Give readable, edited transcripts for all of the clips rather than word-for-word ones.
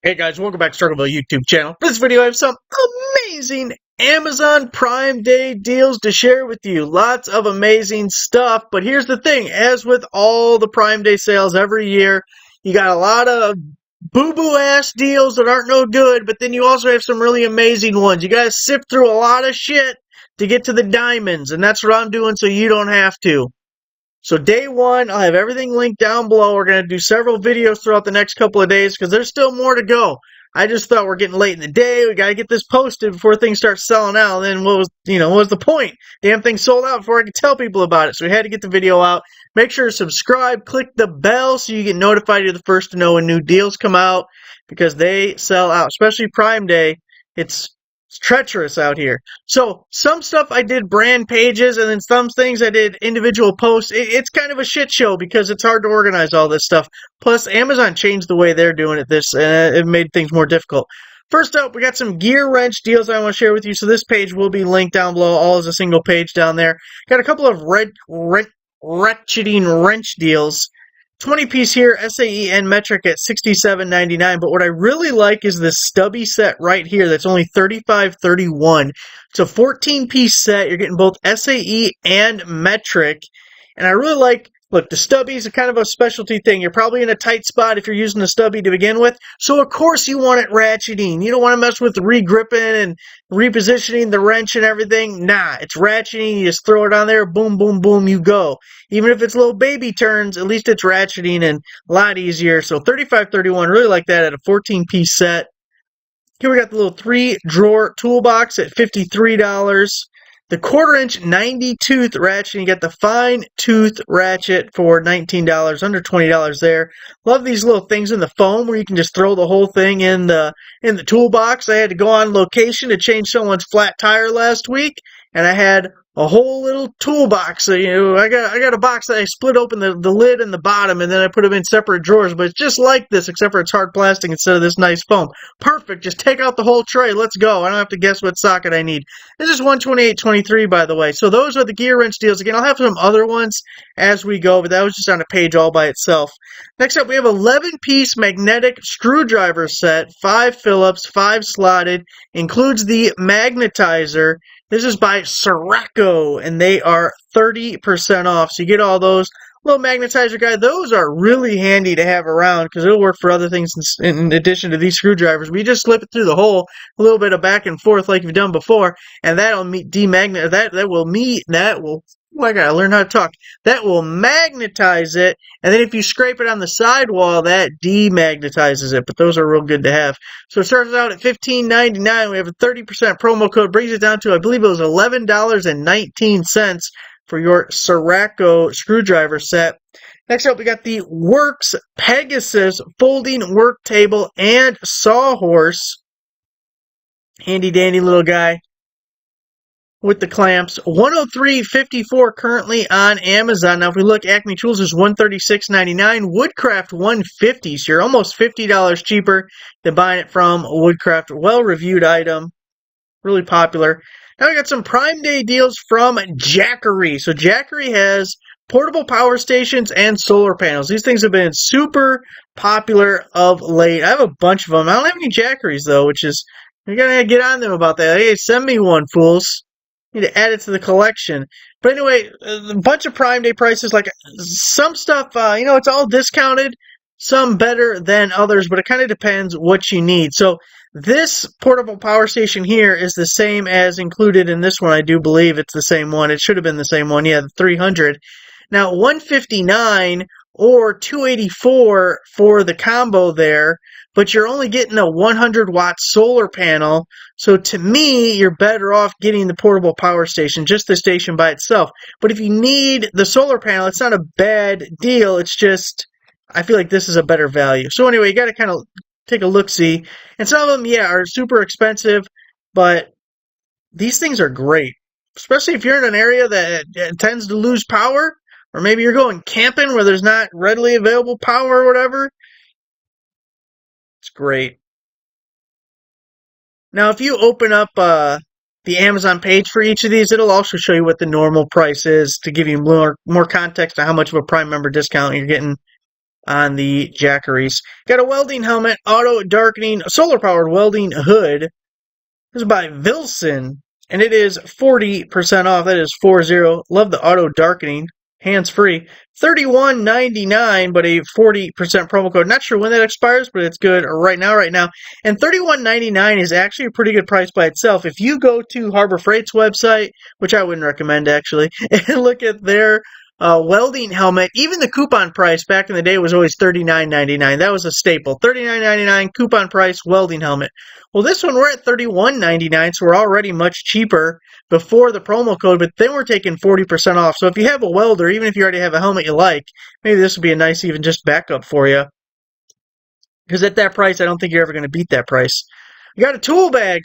Hey guys, welcome back to Struggleville YouTube channel. For this video, I have some amazing Amazon Prime Day deals to share with you. Lots of amazing stuff, but here's the thing. As with all the Prime Day sales every year, you got a lot of boo-boo ass deals that aren't no good, but then you also have some really amazing ones. You gotta sift through a lot of shit to get to the diamonds, and that's what I'm doing so you don't have to. So day one, I'll have everything linked down below. We're going to do several videos throughout the next couple of days because there's still more to go. I just thought we're getting late in the day. We got to get this posted before things start selling out. And then what was the point? Damn thing sold out before I could tell people about it. So we had to get the video out. Make sure to subscribe, click the bell so you get notified. You're the first to know when new deals come out because they sell out, especially Prime Day. It's treacherous out here. So some stuff I did brand pages, and then some things I did individual posts. It's kind of a shit show because it's hard to organize all this stuff. Plus, Amazon changed the way they're doing it. It made things more difficult. First up, we got some gear wrench deals I want to share with you. So this page will be linked down below, all as a single page down there. Got a couple of ratcheting wrench deals. 20-piece here, SAE and metric at $67.99, but what I really like is this stubby set right here that's only $35.31. It's a 14-piece set. You're getting both SAE and metric, and I really like, look, the stubbies are kind of a specialty thing. You're probably in a tight spot if you're using a stubby to begin with, so of course you want it ratcheting. You don't want to mess with re-gripping and repositioning the wrench and everything. Nah, it's ratcheting. You just throw it on there, boom, boom, boom, you go. Even if it's little baby turns, at least it's ratcheting and a lot easier. So $35.31, really like that at a 14-piece set. Here we got the little 3-drawer toolbox at $53. The 1/4-inch 90-tooth ratchet, you get the fine tooth ratchet for $19, under $20 there. Love these little things in the foam where you can just throw the whole thing in the toolbox. I had to go on location to change someone's flat tire last week, and I had a whole little toolbox. So, I got a box that I split open the lid and the bottom, and then I put them in separate drawers. But it's just like this, except for it's hard plastic instead of this nice foam. Perfect. Just take out the whole tray. Let's go. I don't have to guess what socket I need. This is $128.23, by the way. So those are the gear wrench deals. Again, I'll have some other ones as we go, but that was just on a page all by itself. Next up, we have 11-piece magnetic screwdriver set, 5 Phillips, 5 slotted, includes the magnetizer. This is by Sirocco, and they are 30% off. So you get all those. Little magnetizer guy, those are really handy to have around because it'll work for other things in addition to these screwdrivers. We just slip it through the hole, a little bit of back and forth like you've done before, and that'll demagnetize. I gotta learn how to talk. That will magnetize it, and then if you scrape it on the sidewall, that demagnetizes it. But those are real good to have. So it starts out at $15.99. We have a 30% promo code, brings it down to, I believe it was $11.19 for your Sirocco screwdriver set. Next up, we got the Works Pegasus folding work table and sawhorse. Handy dandy little guy with the clamps. $103.54 currently on Amazon. Now, if we look, Acme Tools is $136.99. Woodcraft $150. So you're almost $50 cheaper than buying it from Woodcraft. Well-reviewed item. Really popular. Now we got some Prime Day deals from Jackary. So Jackary has portable power stations and solar panels. These things have been super popular of late. I have a bunch of them. I don't have any Jackaries, though, which is, you're going to get on them about that. Hey, send me one, fools. Need to add it to the collection. But anyway, a bunch of Prime Day prices. Like some stuff, it's all discounted. Some better than others, but it kind of depends what you need. So this portable power station here is the same as included in this one. I do believe it's the same one. It should have been the same one. Yeah, the 300. Now, $159 or $284 for the combo there, but you're only getting a 100-watt solar panel. So to me, you're better off getting the portable power station, just the station by itself. But if you need the solar panel, it's not a bad deal. It's just, I feel like this is a better value. So anyway, you got to kind of take a look-see. And some of them, are super expensive, but these things are great. Especially if you're in an area that tends to lose power, or maybe you're going camping where there's not readily available power or whatever. It's great. Now, if you open up the Amazon page for each of these, it'll also show you what the normal price is to give you more context on how much of a Prime member discount you're getting on the Jackaries. Got a welding helmet, auto darkening, solar powered welding hood. This is by Vilson, and it is 40% off. That is 40. Love the auto darkening, hands free. $31.99, but a 40% promo code. Not sure when that expires, but it's good right now. And $31.99 is actually a pretty good price by itself. If you go to Harbor Freight's website, which I wouldn't recommend actually, and look at their welding helmet, even the coupon price back in the day was always $39.99. That was a staple. $39.99 coupon price welding helmet. Well, this one we're at $31.99, so we're already much cheaper before the promo code, but then we're taking 40% off. So if you have a welder, even if you already have a helmet you like, maybe this would be a nice even just backup for you. Because at that price, I don't think you're ever going to beat that price. You got a tool bag,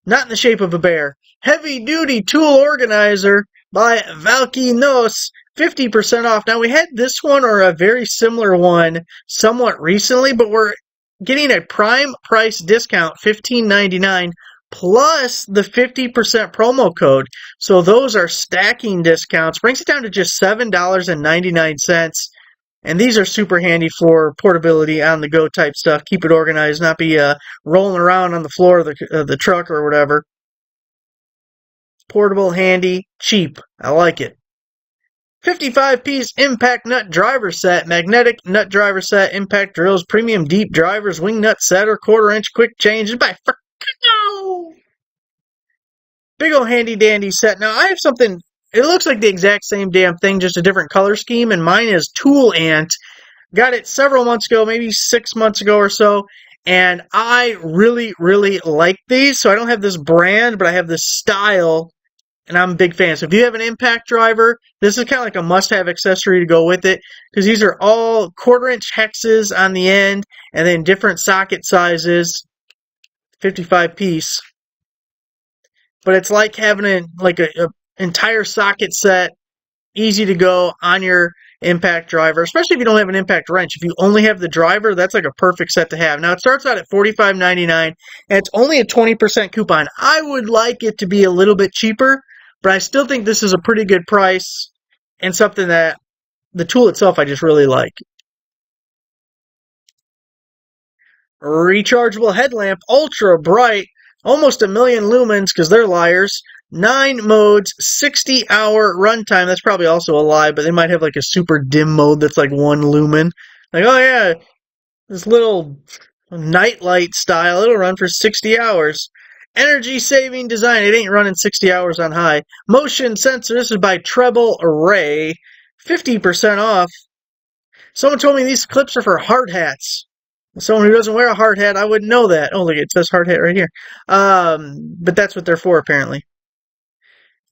not in the shape of a bear. Heavy duty tool organizer by Valkynos. 50% off. Now, we had this one or a very similar one somewhat recently, but we're getting a prime price discount, $15.99, plus the 50% promo code. So those are stacking discounts. Brings it down to just $7.99. And these are super handy for portability, on-the-go type stuff. Keep it organized, not be rolling around on the floor of the truck or whatever. Portable, handy, cheap. I like it. 55-piece impact nut driver set, magnetic nut driver set, impact drills, premium deep drivers, wing nut setter, quarter-inch quick change. By big ol' handy dandy set. Now, I have something, it looks like the exact same damn thing, just a different color scheme, and mine is Tool Ant. Got it several months ago, maybe 6 months ago or so, and I really, really like these. So I don't have this brand, but I have this style, and I'm a big fan. So if you have an impact driver, this is kind of like a must-have accessory to go with it, because these are all quarter-inch hexes on the end, and then different socket sizes, 55-piece. But it's like having a entire socket set, easy to go on your impact driver, especially if you don't have an impact wrench. If you only have the driver, that's like a perfect set to have. Now, it starts out at $45.99, and it's only a 20% coupon. I would like it to be a little bit cheaper, but I still think this is a pretty good price and something that the tool itself I just really like. Rechargeable headlamp, ultra bright, almost 1,000,000 lumens because they're liars. 9 modes, 60-hour runtime. That's probably also a lie, but they might have like a super dim mode that's like 1 lumen. Like, oh yeah, this little nightlight style, it'll run for 60 hours. Energy-saving design. It ain't running 60 hours on high. Motion sensor. This is by Treble Array. 50% off. Someone told me these clips are for hard hats. Someone who doesn't wear a hard hat, I wouldn't know that. Oh, look, it says hard hat right here. But that's what they're for, apparently.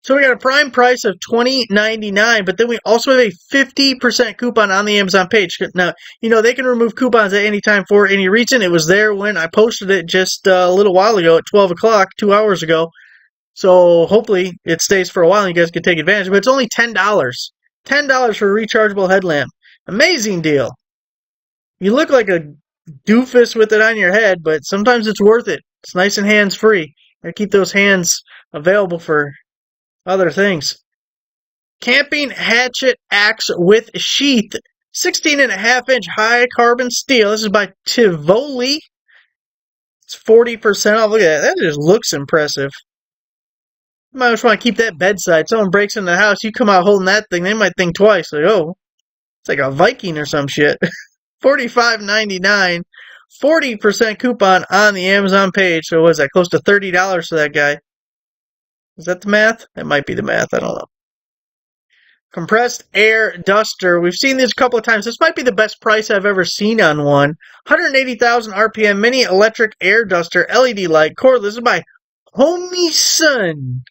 So we got a prime price of $20.99, but then we also have a 50% coupon on the Amazon page. Now, they can remove coupons at any time for any reason. It was there when I posted it just a little while ago at 12 o'clock, 2 hours ago. So hopefully it stays for a while and you guys can take advantage. But it's only $10. $10 for a rechargeable headlamp. Amazing deal. You look like a doofus with it on your head, but sometimes it's worth it. It's nice and hands-free. Gotta keep those hands available for other things. Camping hatchet axe with sheath. 16.5-inch high carbon steel. This is by Tivoli. It's 40% off. Look at that. That just looks impressive. You might just want to keep that bedside. Someone breaks into the house, you come out holding that thing, they might think twice. Like, oh, it's like a Viking or some shit. $45.99. 40% coupon on the Amazon page. So what is that? Close to $30 for that guy. Is that the math? That might be the math. I don't know. Compressed air duster. We've seen this a couple of times. This might be the best price I've ever seen on one. 180,000 RPM mini electric air duster, LED light, cordless. This is by Homie Sun.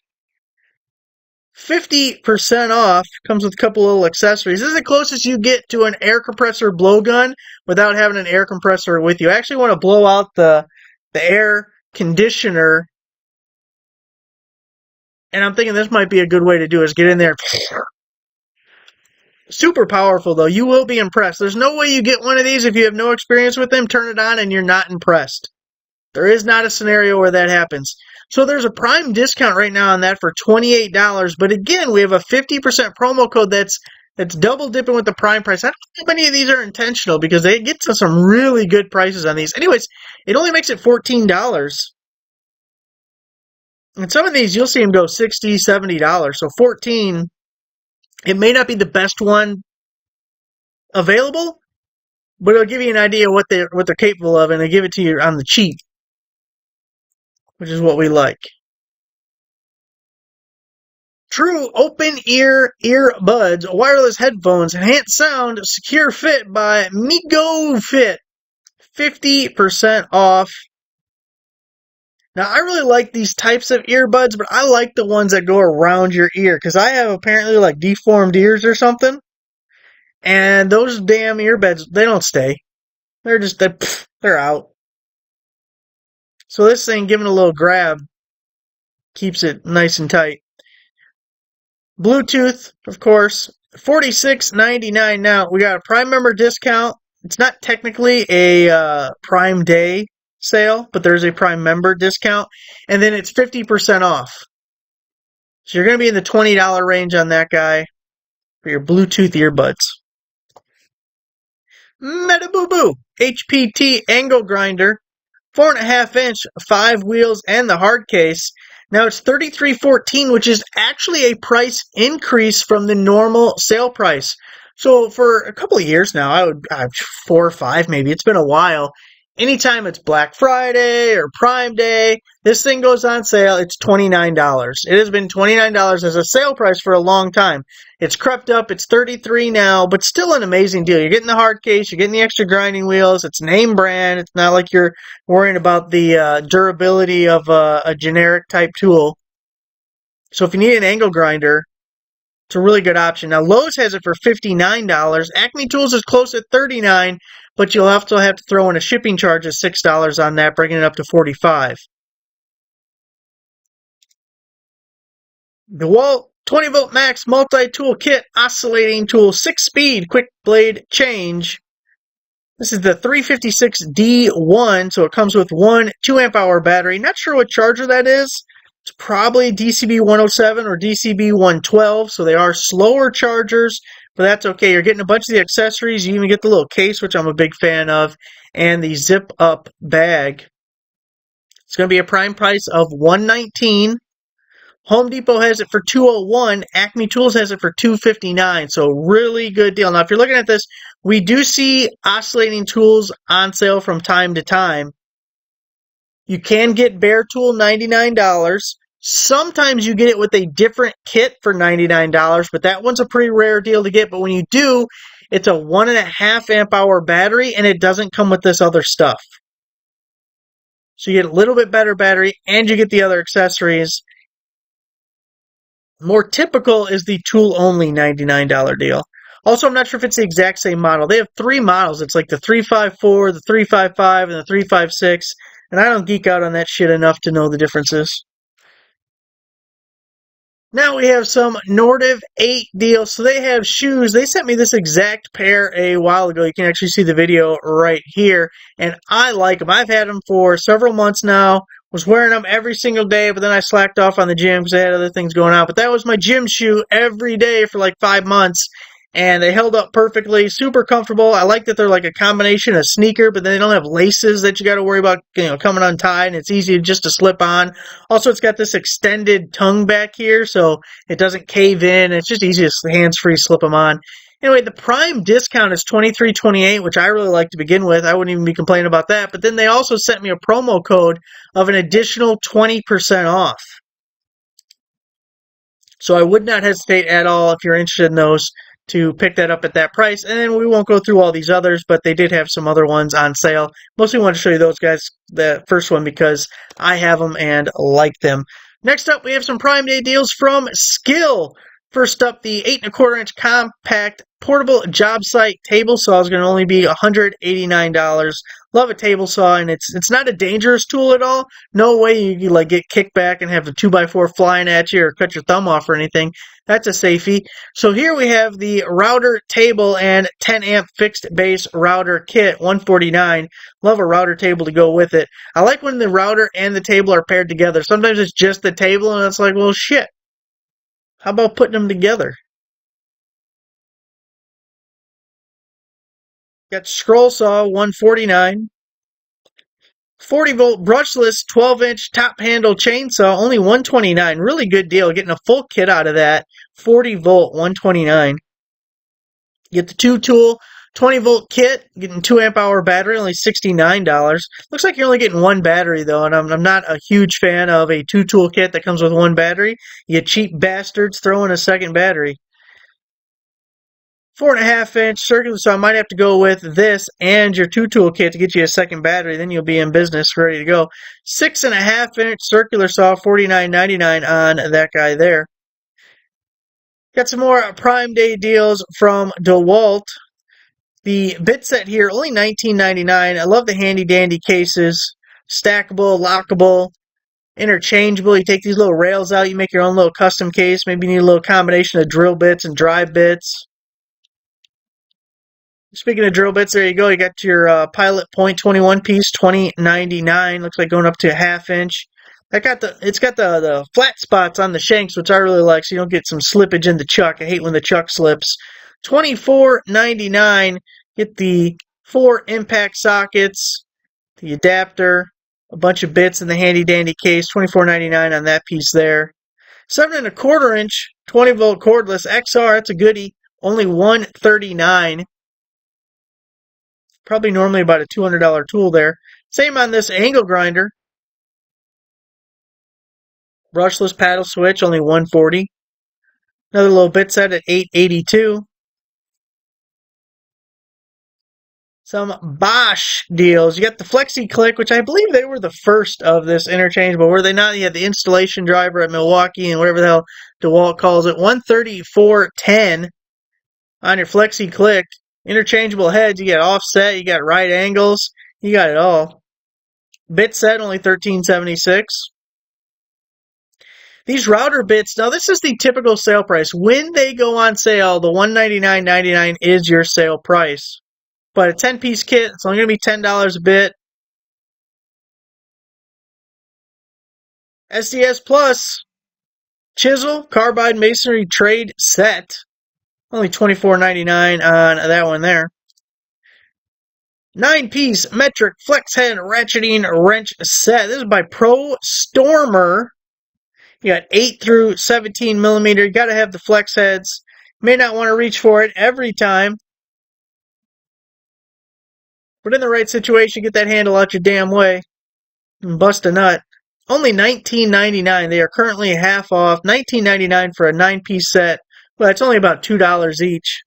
50% off. Comes with a couple little accessories. This is the closest you get to an air compressor blowgun without having an air compressor with you. I actually want to blow out the air conditioner. And I'm thinking this might be a good way to do it, is get in there. Super powerful, though. You will be impressed. There's no way you get one of these if you have no experience with them. Turn it on and you're not impressed. There is not a scenario where that happens. So there's a prime discount right now on that for $28. But again, we have a 50% promo code that's It's double dipping with the prime price. I don't think many of these are intentional because they get to some really good prices on these. Anyways, it only makes it $14. And some of these you'll see them go $60, $70. So 14, it may not be the best one available, but it'll give you an idea what they're capable of, and they give it to you on the cheap, which is what we like. True open ear earbuds, wireless headphones, enhanced sound, secure fit by Migo Fit. 50% off. Now, I really like these types of earbuds, but I like the ones that go around your ear because I have apparently like deformed ears or something. And those damn earbuds, they don't stay. They're just, they're out. So this thing, giving a little grab, keeps it nice and tight. Bluetooth, of course, $46.99 now. We got a Prime member discount. It's not technically a Prime Day sale, but there's a Prime member discount. And then it's 50% off. So you're going to be in the $20 range on that guy for your Bluetooth earbuds. Metabo HPT angle grinder, 4.5 inch, 5 wheels, and the hard case. Now it's $33.14, which is actually a price increase from the normal sale price. So for a couple of years now, 4 or 5 maybe, it's been a while. Anytime it's Black Friday or Prime Day, this thing goes on sale, it's $29. It has been $29 as a sale price for a long time. It's crept up, it's $33 now, but still an amazing deal. You're getting the hard case, you're getting the extra grinding wheels, it's name brand, it's not like you're worrying about the durability of a generic type tool. So if you need an angle grinder, it's a really good option. Now Lowe's has it for $59. Acme Tools is close at $39, but you'll also have to throw in a shipping charge of $6 on that, bringing it up to $45. DeWalt 20-volt max multi-tool kit oscillating tool 6-speed quick blade change. This is the 356D1, so it comes with one 2-amp-hour battery. Not sure what charger that is. It's probably DCB 107 or DCB 112, so they are slower chargers, but that's okay. You're getting a bunch of the accessories. You even get the little case, which I'm a big fan of, and the zip-up bag. It's going to be a prime price of $119. Home Depot has it for $201. Acme Tools has it for $259. So really good deal. Now, if you're looking at this, we do see oscillating tools on sale from time to time. You can get Bare Tool $99. Sometimes you get it with a different kit for $99, but that one's a pretty rare deal to get. But when you do, it's a 1.5 amp hour battery, and it doesn't come with this other stuff. So you get a little bit better battery, and you get the other accessories. More typical is the tool-only $99 deal. Also, I'm not sure if it's the exact same model. They have 3 models. It's like the 354, the 355, and the 356. And I don't geek out on that shit enough to know the differences. Now we have some Nordiv 8 deals. So they have shoes. They sent me this exact pair a while ago. You can actually see the video right here. And I like them. I've had them for several months now. Was wearing them every single day, but then I slacked off on the gym because I had other things going on. But that was my gym shoe every day for like 5 months. And they held up perfectly, super comfortable. I like that they're like a combination of sneaker, but then they don't have laces that you got to worry about, coming untied, and it's easy just to slip on. Also, it's got this extended tongue back here, so it doesn't cave in. It's just easy to hands-free slip them on. Anyway, the prime discount is $23.28, which I really like to begin with. I wouldn't even be complaining about that. But then they also sent me a promo code of an additional 20% off. So I would not hesitate at all if you're interested in those to pick that up at that price. And then we won't go through all these others, but they did have some other ones on sale. Mostly want to show you those guys, the first one, because I have them and like them. Next up, we have some Prime Day deals from Skill. First up, the 8.25 inch compact portable job site table saw is going to only be $189. Love a table saw, and it's not a dangerous tool at all. No way you like get kicked back and have a 2x4 flying at you or cut your thumb off or anything. That's a safety. So here we have the router table and 10 amp fixed base router kit, $149. Love a router table to go with it. I like when the router and the table are paired together. Sometimes it's just the table, and it's like, well, shit. How about putting them together? Got scroll saw, 149. 40-volt brushless 12-inch top handle chainsaw, only 129. Really good deal. Getting a full kit out of that. 40-volt, 129. Get the 2-tool 20-volt kit, getting 2 amp-hour battery, only $69. Looks like you're only getting one battery, though, and I'm not a huge fan of a 2-tool kit that comes with one battery. You cheap bastards throw in a second battery. 4.5-inch circular saw. I might have to go with this and your 2-tool kit to get you a second battery. Then you'll be in business, ready to go. 6.5-inch circular saw, $49.99 on that guy there. Got some more Prime Day deals from DeWalt. The bit set here, only $19.99. I love the handy dandy cases. Stackable, lockable, interchangeable. You take these little rails out, you make your own little custom case. Maybe you need a little combination of drill bits and drive bits. Speaking of drill bits, there you go. You got your Pilot Point 21 piece, $20.99. Looks like going up to a 1/2 inch. It's got the flat spots on the shanks, which I really like, so you don't get some slippage in the chuck. I hate when the chuck slips. $24.99. Get the 4 impact sockets, the adapter, a bunch of bits in the handy dandy case. $24.99 on that piece there. 7.25-inch 20-volt cordless XR. That's a goodie. Only $139. Probably normally about a $200 tool there. Same on this angle grinder. Brushless paddle switch, only $140. Another little bit set at $882. Some Bosch deals. You got the Flexi Click, which I believe they were the first of this interchangeable. Were they not? You had the installation driver at Milwaukee and whatever the hell DeWalt calls it. $134.10 on your Flexi Click. Interchangeable heads. You got offset. You got right angles. You got it all. Bit set, only $13.76. These router bits, now this is the typical sale price. When they go on sale, the $199.99 is your sale price. But a 10-piece kit, it's only going to be $10 a bit. SDS Plus chisel carbide masonry trade set, only $24.99 on that one there. 9-piece metric flex head ratcheting wrench set. This is by Pro Stormer. You got 8 through 17 millimeter. You got to have the flex heads. May not want to reach for it every time, but in the right situation, get that handle out your damn way and bust a nut. Only $19.99. They are currently half off. $19.99 for a 9-piece set. Well, it's only about $2 each.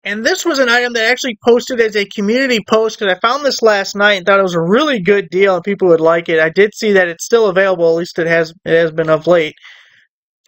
And this was an item that I actually posted as a community post because I found this last night and thought it was a really good deal and people would like it. I did see that it's still available, at least it has been of late.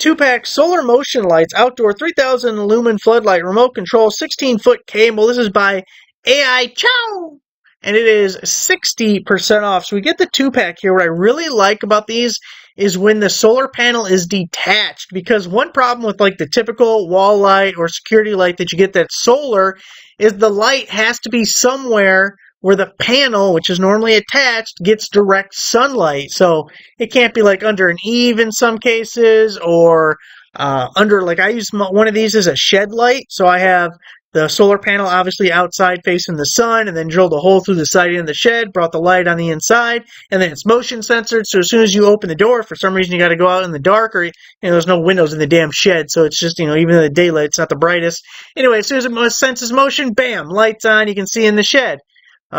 2-pack solar motion lights, outdoor 3,000 lumen floodlight, remote control, 16-foot cable. This is by AI Chow, and it is 60% off. So we get the 2-pack here. What I really like about these is when the solar panel is detached, because one problem with like the typical wall light or security light that you get that's solar is the light has to be somewhere where the panel, which is normally attached, gets direct sunlight. So it can't be like under an eave in some cases, or under, like I use one of these as a shed light. So I have the solar panel obviously outside facing the sun, and then drilled a hole through the siding of the shed, brought the light on the inside, and then it's motion censored. So as soon as you open the door, for some reason you got to go out in the dark, or there's no windows in the damn shed, so it's just even in the daylight, it's not the brightest. Anyway, as soon as it senses motion, bam, lights on. You can see in the shed.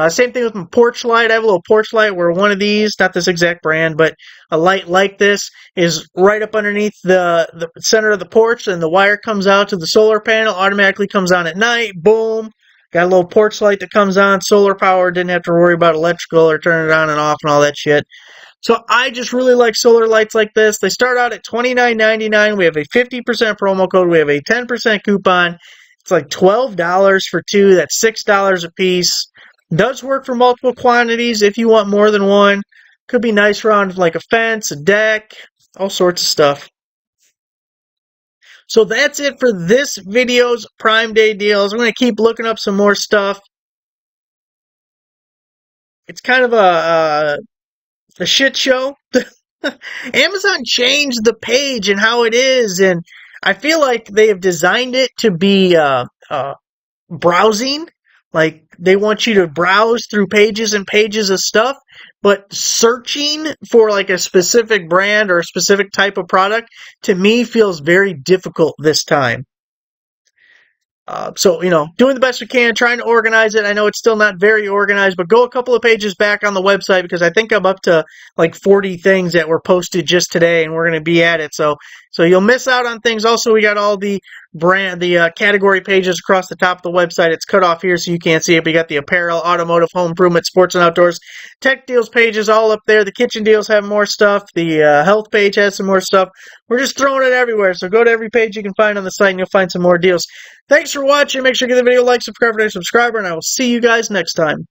Same thing with my porch light. I have a little porch light where one of these, not this exact brand, but a light like this is right up underneath the center of the porch, and the wire comes out to the solar panel, automatically comes on at night. Boom. Got a little porch light that comes on, solar power, didn't have to worry about electrical or turning it on and off and all that shit. So I just really like solar lights like this. They start out at $29.99. We have a 50% promo code. We have a 10% coupon. It's like $12 for 2. That's $6 a piece. Does work for multiple quantities if you want more than one. Could be nice around like a fence, a deck, all sorts of stuff. So that's it for this video's Prime Day deals. I'm going to keep looking up some more stuff. It's kind of a shit show. Amazon changed the page and how it is, and I feel like they have designed it to be browsing. Like they want you to browse through pages and pages of stuff, but searching for like a specific brand or a specific type of product to me feels very difficult this time. So, doing the best we can, trying to organize it. I know it's still not very organized, but go a couple of pages back on the website because I think I'm up to like 40 things that were posted just today and we're going to be at it. So you'll miss out on things. Also, we got all the category pages across the top of the website. It's cut off here so you can't see it. But you got the apparel, automotive, home improvement, sports and outdoors, tech deals pages all up there. The kitchen deals have more stuff. The health page has some more stuff. We're just throwing it everywhere. So go to every page you can find on the site and you'll find some more deals. Thanks for watching. Make sure you give the video a like, subscribe, and subscriber, and I will see you guys next time.